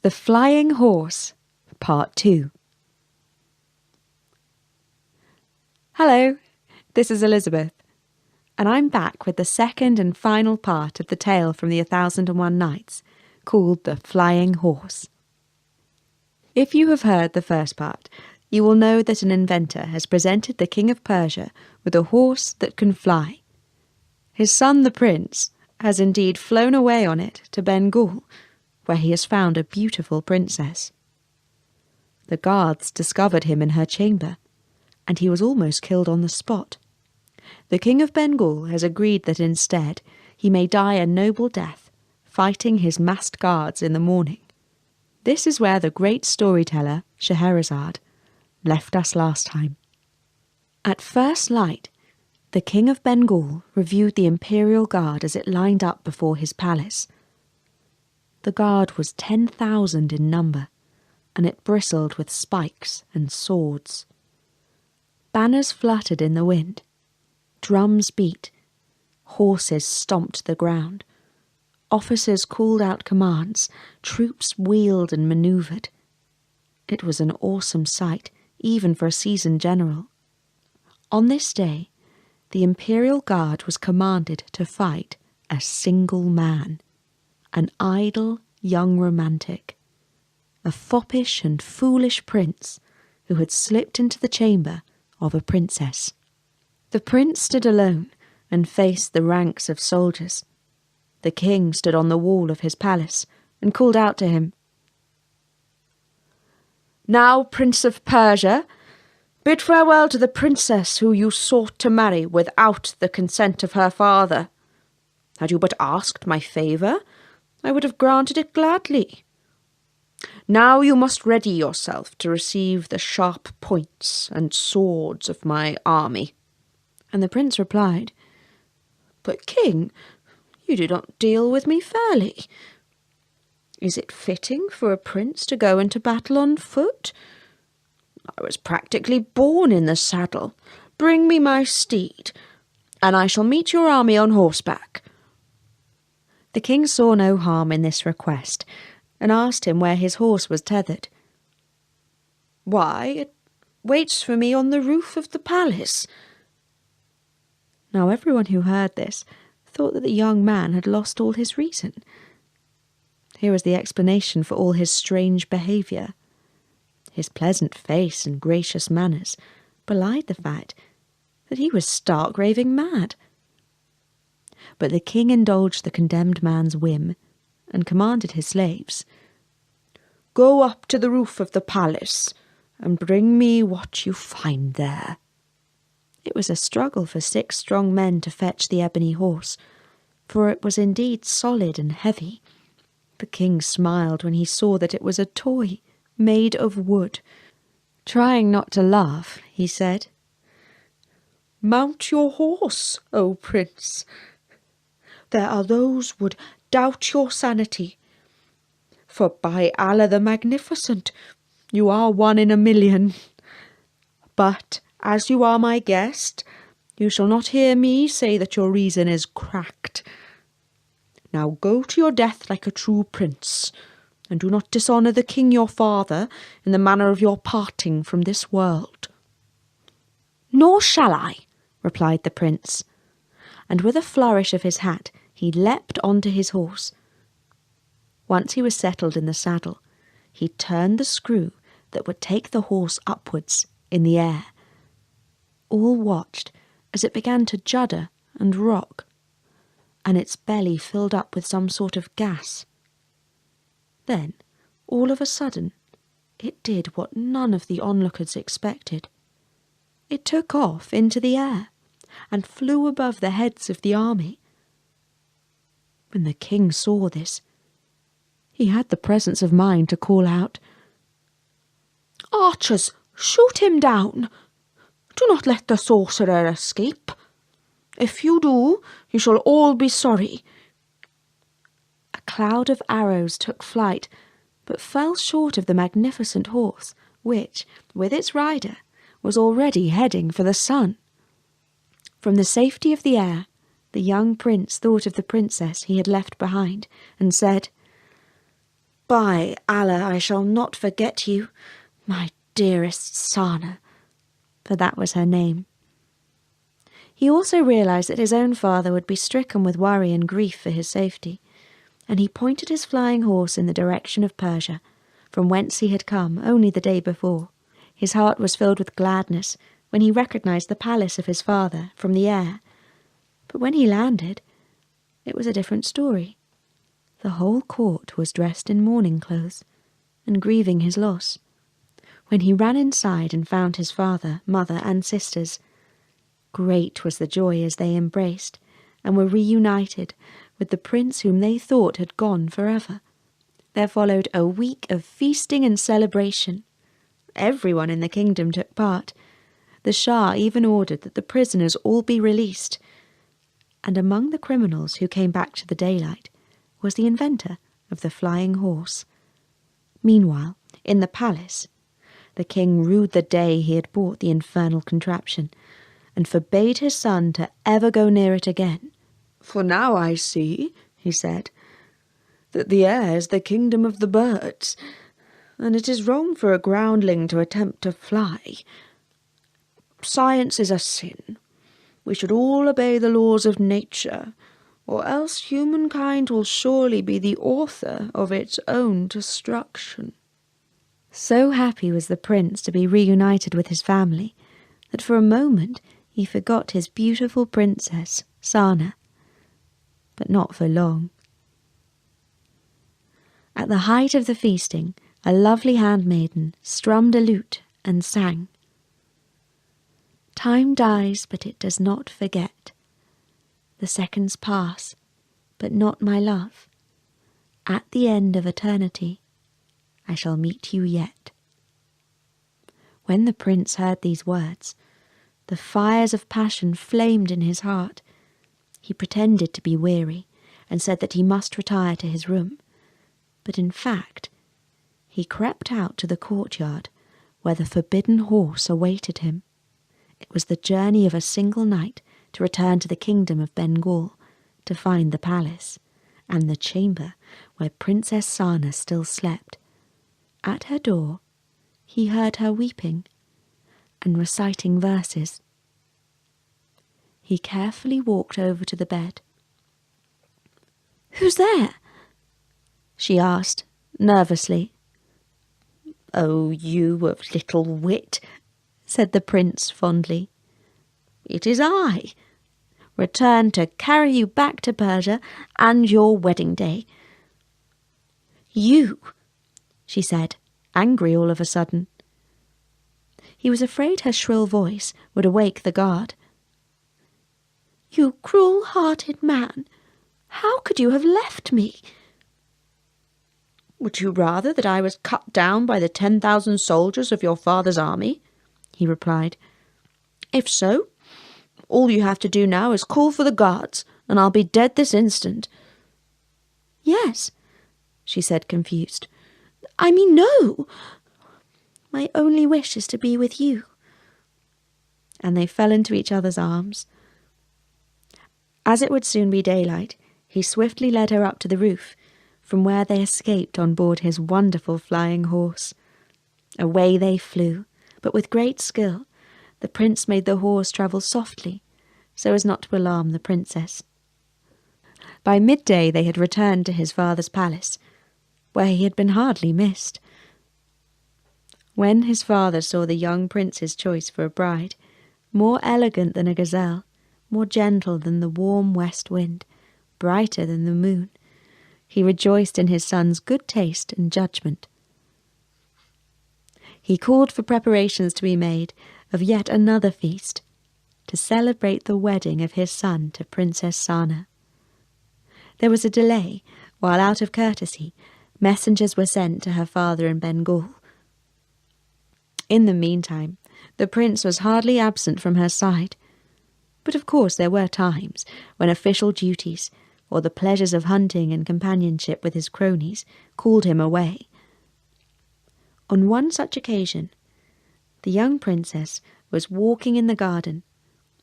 The Flying Horse, Part 2. Hello, this is Elizabeth, and I'm back with the second and final part of the tale from the 1001 Nights, called The Flying Horse. If you have heard the first part, you will know that an inventor has presented the King of Persia with a horse that can fly. His son, the prince, has indeed flown away on it to Bengal, where he has found a beautiful princess. The guards discovered him in her chamber, and he was almost killed on the spot. The King of Bengal has agreed that instead he may die a noble death, fighting his masked guards in the morning. This is where the great storyteller, Scheherazade, left us last time. At first light, the King of Bengal reviewed the imperial guard as it lined up before his palace. The guard was 10,000 in number, and it bristled with spikes and swords. Banners fluttered in the wind, drums beat, horses stomped the ground, officers called out commands, troops wheeled and manoeuvred. It was an awesome sight, even for a seasoned general. On this day, the imperial guard was commanded to fight a single man, an idle young romantic, a foppish and foolish prince who had slipped into the chamber of a princess. The prince stood alone and faced the ranks of soldiers. The king stood on the wall of his palace and called out to him, "Now, Prince of Persia, bid farewell to the princess who you sought to marry without the consent of her father. Had you but asked my favour, I would have granted it gladly. Now you must ready yourself to receive the sharp points and swords of my army." And the prince replied, "But, King, you do not deal with me fairly. Is it fitting for a prince to go into battle on foot? I was practically born in the saddle. Bring me my steed, and I shall meet your army on horseback." The king saw no harm in this request, and asked him where his horse was tethered. "Why, it waits for me on the roof of the palace." Now everyone who heard this thought that the young man had lost all his reason. Here was the explanation for all his strange behaviour. His pleasant face and gracious manners belied the fact that he was stark raving mad. But the king indulged the condemned man's whim and commanded his slaves, "Go up to the roof of the palace and bring me what you find there." It was a struggle for 6 strong men to fetch the ebony horse, for it was indeed solid and heavy. The king smiled when he saw that it was a toy made of wood. Trying not to laugh, he said, "Mount your horse, O prince. There are those would doubt your sanity, for by Allah the Magnificent, you are 1 in a million. But as you are my guest, you shall not hear me say that your reason is cracked. Now go to your death like a true prince, and do not dishonour the king your father in the manner of your parting from this world." "Nor shall I," replied the prince, and with a flourish of his hat he leapt onto his horse. Once he was settled in the saddle, he turned the screw that would take the horse upwards in the air. All watched as it began to judder and rock, and its belly filled up with some sort of gas. Then, all of a sudden, it did what none of the onlookers expected. It took off into the air and flew above the heads of the army. When the king saw this, he had the presence of mind to call out, "Archers, shoot him down! Do not let the sorcerer escape. If you do, you shall all be sorry." A cloud of arrows took flight, but fell short of the magnificent horse, which, with its rider, was already heading for the sun. From the safety of the air, the young prince thought of the princess he had left behind, and said, By Allah, I shall not forget you, my dearest Sana, for that was her name. He also realised that his own father would be stricken with worry and grief for his safety, and he pointed his flying horse in the direction of Persia, from whence he had come only the day before. His heart was filled with gladness when he recognised the palace of his father from the air. But when he landed, it was a different story. The whole court was dressed in mourning clothes and grieving his loss. When he ran inside and found his father, mother, and sisters, great was the joy as they embraced and were reunited with the prince whom they thought had gone forever. There followed a week of feasting and celebration. Everyone in the kingdom took part. The Shah even ordered that the prisoners all be released. And among the criminals who came back to the daylight was the inventor of the flying horse. Meanwhile, in the palace, the king rued the day he had bought the infernal contraption, and forbade his son to ever go near it again. "For now I see," he said, "that the air is the kingdom of the birds, and it is wrong for a groundling to attempt to fly. Science is a sin. We should all obey the laws of nature, or else humankind will surely be the author of its own destruction." So happy was the prince to be reunited with his family that for a moment he forgot his beautiful princess, Sana. But not for long. At the height of the feasting, a lovely handmaiden strummed a lute and sang. "Time dies, but it does not forget. The seconds pass, but not my love. At the end of eternity, I shall meet you yet." When the prince heard these words, the fires of passion flamed in his heart. He pretended to be weary and said that he must retire to his room. But in fact, he crept out to the courtyard where the forbidden horse awaited him. It was the journey of a single night to return to the kingdom of Bengal, to find the palace, and the chamber where Princess Sana still slept. At her door, he heard her weeping and reciting verses. He carefully walked over to the bed. "Who's there?" she asked, nervously. "Oh, you of little wit," said the prince fondly. "It is I, returned to carry you back to Persia and your wedding day." "You," she said, angry all of a sudden. He was afraid her shrill voice would awake the guard. "You cruel-hearted man, how could you have left me?" "Would you rather that I was cut down by the 10,000 soldiers of your father's army?" he replied. "If so, all you have to do now is call for the guards, and I'll be dead this instant." "Yes," she said, confused. "I mean, no. My only wish is to be with you." And they fell into each other's arms. As it would soon be daylight, he swiftly led her up to the roof, from where they escaped on board his wonderful flying horse. Away they flew, but with great skill. The prince made the horse travel softly, so as not to alarm the princess. By midday they had returned to his father's palace, where he had been hardly missed. When his father saw the young prince's choice for a bride, more elegant than a gazelle, more gentle than the warm west wind, brighter than the moon, he rejoiced in his son's good taste and judgment. He called for preparations to be made of yet another feast, to celebrate the wedding of his son to Princess Sana. There was a delay, while out of courtesy, messengers were sent to her father in Bengal. In the meantime, the prince was hardly absent from her side. But of course there were times when official duties, or the pleasures of hunting and companionship with his cronies, called him away. On one such occasion, the young princess was walking in the garden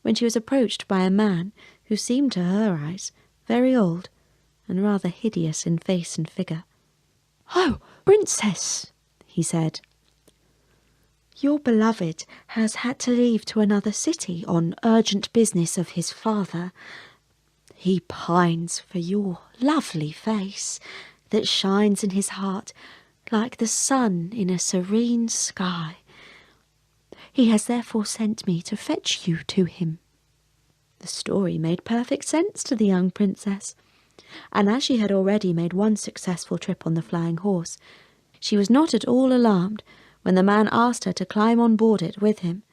when she was approached by a man who seemed to her eyes very old and rather hideous in face and figure. "Oh, Princess," he said, "your beloved has had to leave to another city on urgent business of his father. He pines for your lovely face that shines in his heart like the sun in a serene sky. He has therefore sent me to fetch you to him." The story made perfect sense to the young princess, and as she had already made one successful trip on the flying horse, she was not at all alarmed when the man asked her to climb on board it with him.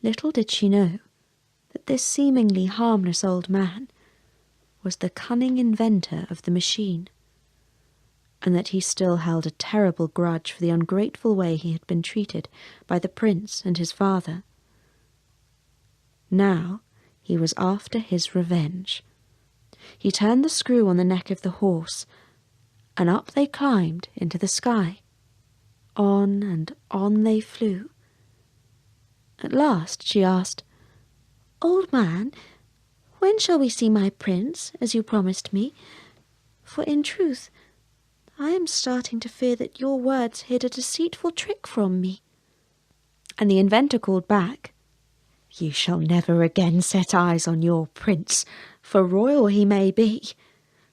Little did she know that this seemingly harmless old man was the cunning inventor of the machine, and that he still held a terrible grudge for the ungrateful way he had been treated by the prince and his father. Now he was after his revenge. He turned the screw on the neck of the horse, and up they climbed into the sky. On and on they flew. At last she asked, "Old man, when shall we see my prince, as you promised me? For in truth, I am starting to fear that your words hid a deceitful trick from me." And the inventor called back, "You shall never again set eyes on your prince, for royal he may be,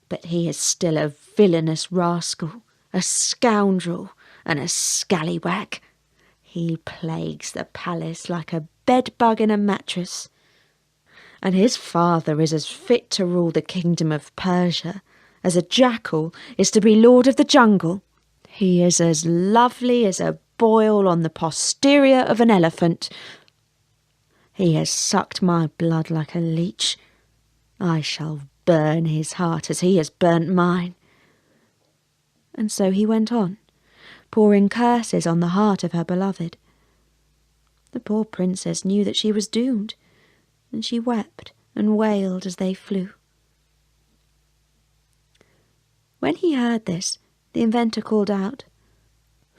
but he is still a villainous rascal, a scoundrel, and a scallywag. He plagues the palace like a bedbug in a mattress. And his father is as fit to rule the kingdom of Persia as a jackal is to be lord of the jungle. He is as lovely as a boil on the posterior of an elephant. He has sucked my blood like a leech. I shall burn his heart as he has burnt mine." And so he went on, pouring curses on the heart of her beloved. The poor princess knew that she was doomed, and she wept and wailed as they flew. When he heard this, the inventor called out,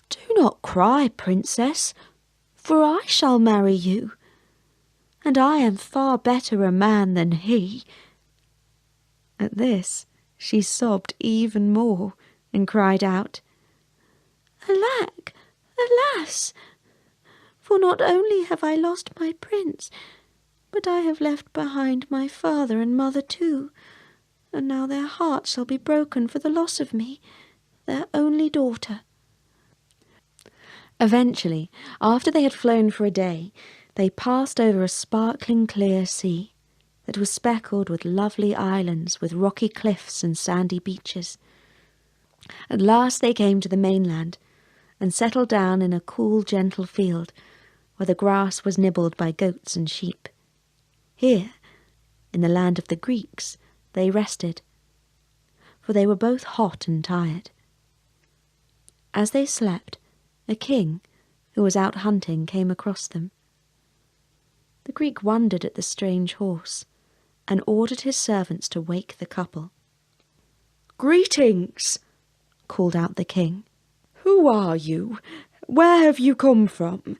"Do not cry, princess, for I shall marry you, and I am far better a man than he." At this, she sobbed even more and cried out, "Alack, alas! For not only have I lost my prince, but I have left behind my father and mother too, and now their hearts shall be broken for the loss of me, their only daughter." Eventually, after they had flown for a day, they passed over a sparkling clear sea that was speckled with lovely islands with rocky cliffs and sandy beaches. At last they came to the mainland and settled down in a cool, gentle field where the grass was nibbled by goats and sheep. Here, in the land of the Greeks, they rested, for they were both hot and tired. As they slept, a king who was out hunting came across them. The Greek wondered at the strange horse and ordered his servants to wake the couple. "Greetings," called out the king. "Who are you? Where have you come from?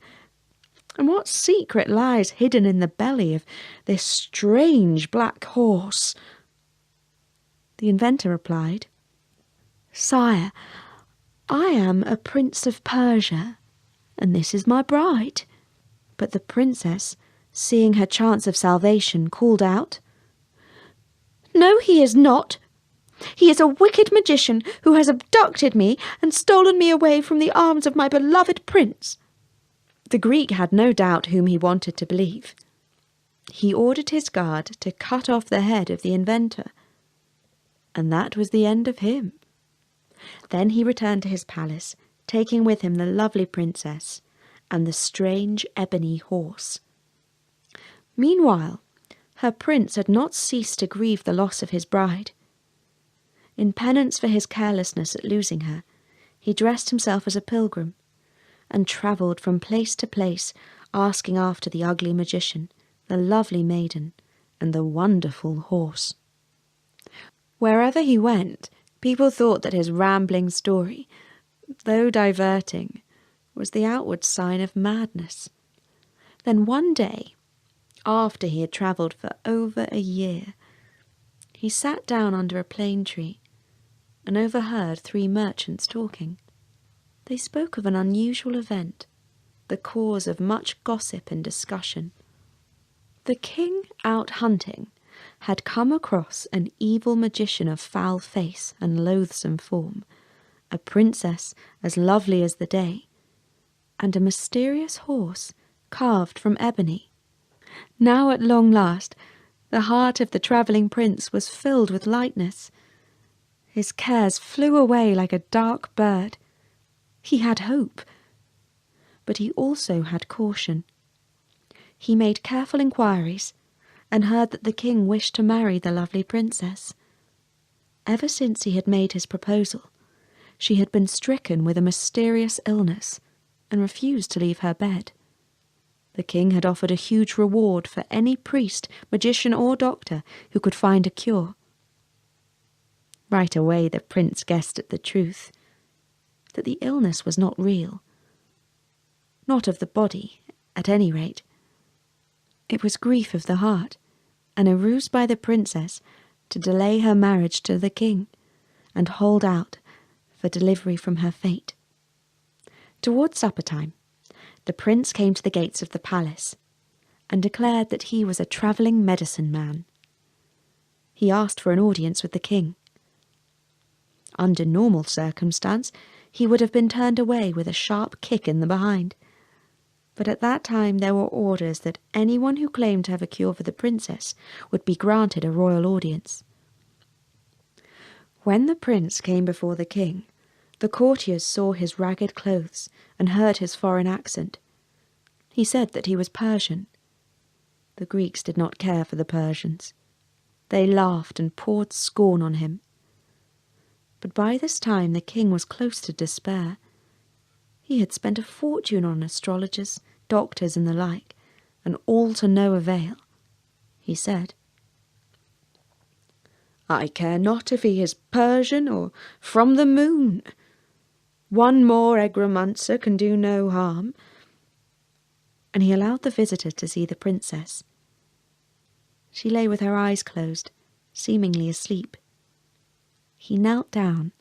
And what secret lies hidden in the belly of this strange black horse?" The inventor replied, "Sire, I am a prince of Persia, and this is my bride." But the princess, seeing her chance of salvation, called out, "No, he is not. He is a wicked magician who has abducted me and stolen me away from the arms of my beloved prince." The Greek had no doubt whom he wanted to believe. He ordered his guard to cut off the head of the inventor, and that was the end of him. Then he returned to his palace, taking with him the lovely princess and the strange ebony horse. Meanwhile, her prince had not ceased to grieve the loss of his bride. In penance for his carelessness at losing her, he dressed himself as a pilgrim and travelled from place to place, asking after the ugly magician, the lovely maiden, and the wonderful horse. Wherever he went, people thought that his rambling story, though diverting, was the outward sign of madness. Then one day, after he had travelled for over a year, he sat down under a plane tree and overheard 3 merchants talking. They spoke of an unusual event, the cause of much gossip and discussion. The king, out hunting, had come across an evil magician of foul face and loathsome form, a princess as lovely as the day, and a mysterious horse carved from ebony. Now at long last, the heart of the travelling prince was filled with lightness. His cares flew away like a dark bird. He had hope, but he also had caution. He made careful inquiries, and heard that the king wished to marry the lovely princess. Ever since he had made his proposal, she had been stricken with a mysterious illness, and refused to leave her bed. The king had offered a huge reward for any priest, magician or doctor who could find a cure. Right away the prince guessed at the truth, that the illness was not real. Not of the body, at any rate. It was grief of the heart, and a ruse by the princess to delay her marriage to the king, and hold out for delivery from her fate. Towards supper time, the prince came to the gates of the palace, and declared that he was a travelling medicine man. He asked for an audience with the king. Under normal circumstance, he would have been turned away with a sharp kick in the behind. But at that time there were orders that anyone who claimed to have a cure for the princess would be granted a royal audience. When the prince came before the king, the courtiers saw his ragged clothes and heard his foreign accent. He said that he was Persian. The Greeks did not care for the Persians. They laughed and poured scorn on him. But by this time the king was close to despair. He had spent a fortune on astrologers, doctors, and the like, and all to no avail. He said, "I care not if he is Persian or from the moon. One more egromancer can do no harm." And he allowed the visitor to see the princess. She lay with her eyes closed, seemingly asleep. He knelt down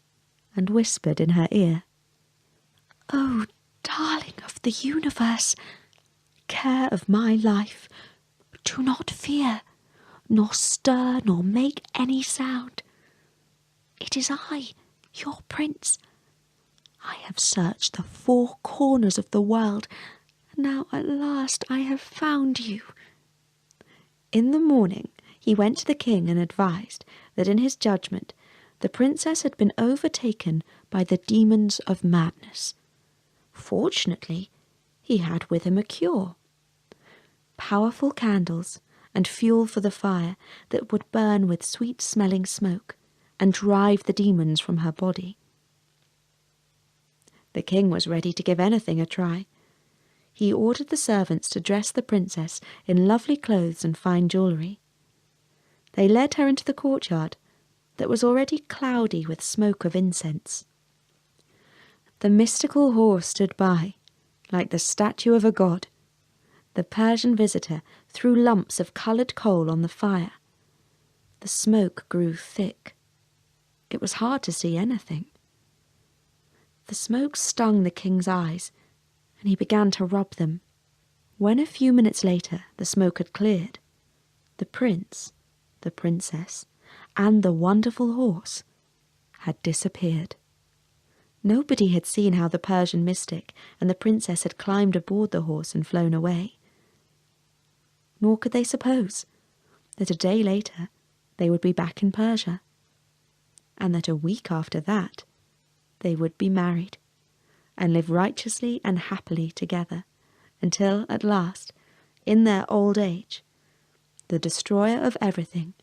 and whispered in her ear, "Oh, darling of the universe, care of my life, do not fear, nor stir, nor make any sound. It is I, your prince. I have searched the 4 corners of the world, and now at last I have found you." In the morning he went to the king and advised that in his judgment the princess had been overtaken by the demons of madness. Fortunately, he had with him a cure. Powerful candles and fuel for the fire that would burn with sweet-smelling smoke and drive the demons from her body. The king was ready to give anything a try. He ordered the servants to dress the princess in lovely clothes and fine jewellery. They led her into the courtyard that was already cloudy with smoke of incense. The mystical horse stood by, like the statue of a god. The Persian visitor threw lumps of coloured coal on the fire. The smoke grew thick. It was hard to see anything. The smoke stung the king's eyes, and he began to rub them. When a few minutes later the smoke had cleared, the prince, the princess, and the wonderful horse had disappeared. Nobody had seen how the Persian mystic and the princess had climbed aboard the horse and flown away. Nor could they suppose that a day later they would be back in Persia, and that a week after that they would be married and live righteously and happily together until, at last, in their old age, the destroyer of everything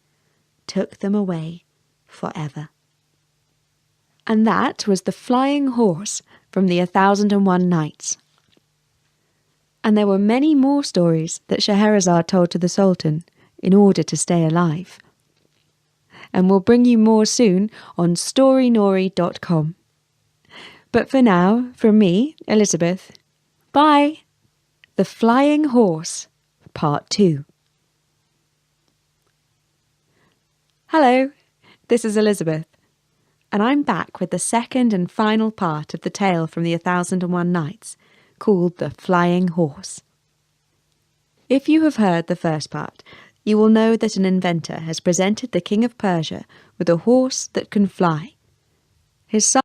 took them away forever. And that was the Flying Horse from the 1001 Nights. And there were many more stories that Scheherazade told to the Sultan in order to stay alive. And we'll bring you more soon on storynori.com. But for now, from me, Elizabeth, bye! The Flying Horse, Part 2. Hello, this is Elizabeth, and I'm back with the second and final part of the tale from the 1001 Nights, called The Flying Horse. If you have heard the first part, you will know that an inventor has presented the King of Persia with a horse that can fly. His son